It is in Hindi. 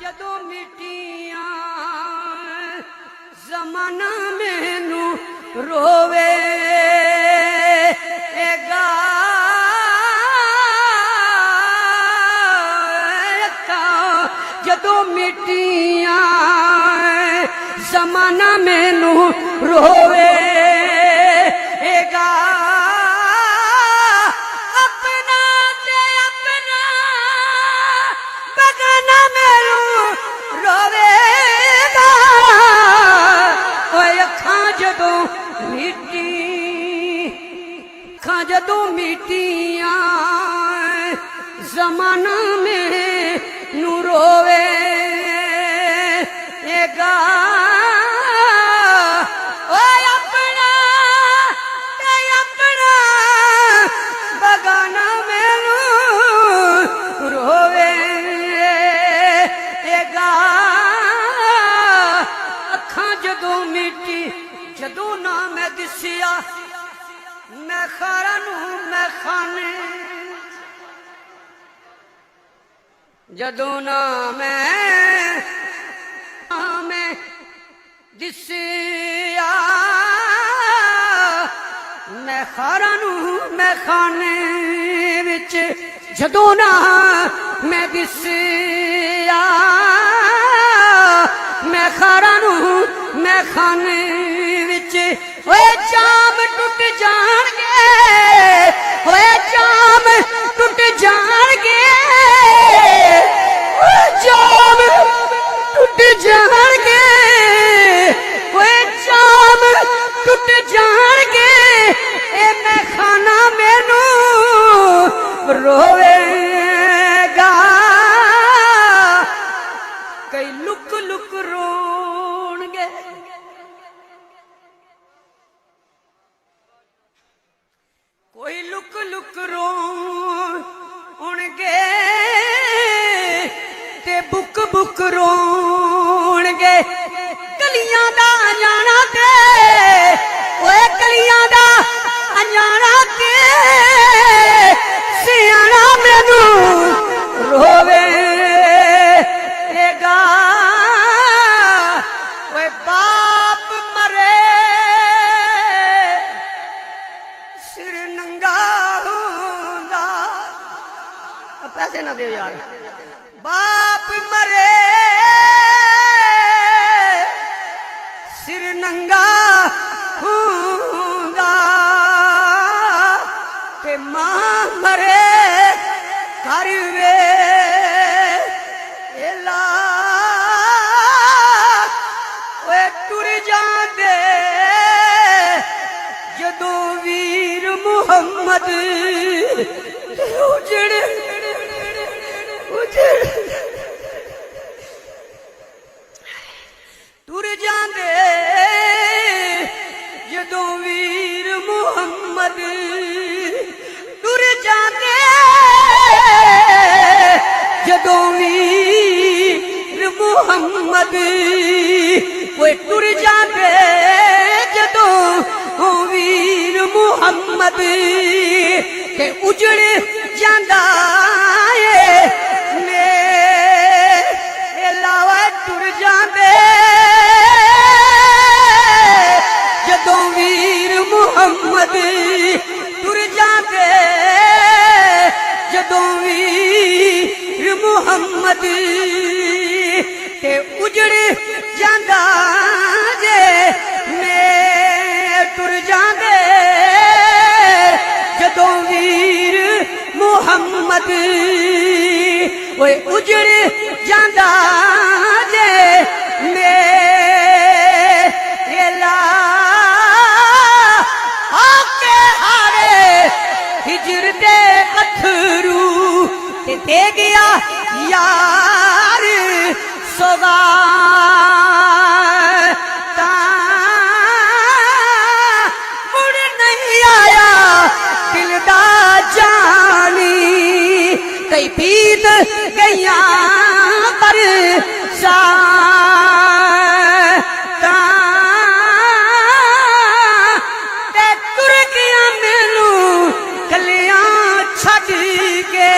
जदों मिटिया जमाना मैनू रोवे जदों मिटिया जमाना मैनू रोवे जदों मिटिया जमाना में नू रोवे अपना बगाना मैनू रोवे अखां जदों मिटी जदों ना मैं दिसिया मैं खारा नू मैं खाने जदों ना मैं दिसिया मैं खारा नू मैं खाने विच जदों ना मैं दिसिया मैं खारा नू मैं खाने विच ओए जाम टुट जाणगे ओए जाम टुट जाणगे ओए जाम टुट जाणगे ओए जाम टुट जाणगे ए मैं खाना मैनू रोवेगा कई लुक लुक रोणगे कोई लुक लुक रोणगे ते बुक बुक रोणगे कलियां दा अजाना ते ओए कलियां दा अजाना ते सियाना मैनू रोवेगा ओए बाप मरे सिर नंगा होंदा पैसे ना दे यार बाप मरे सिर नंगा होंदा ते मां मरे घर वे एला ओए टुर जांदे जदों वीर मुहम्मद उजड़ टुर जांदे जदों वीर मुहम्मद टुर जांदे जदों वीर मुहम्मद कोई टुर जांदे जदों वीर मुहम्मद के उजड़ जांदा है मेरे लावा टुर जांदे जदों वीर मुहम्मद टुर जांदे जदों वीर मुहम्मद ते उजड़ जांदा जे मैं टुर जांदे जदों वीर मुहम्मद ओए उजड़ जांदा जे मेरे ला आके हारे हिजर दे अथरू ते गया यार सोगा मुड़ नहीं आया दिल दा जानी कई पीत गया पर तुर गया मैनू कलियां छड़ के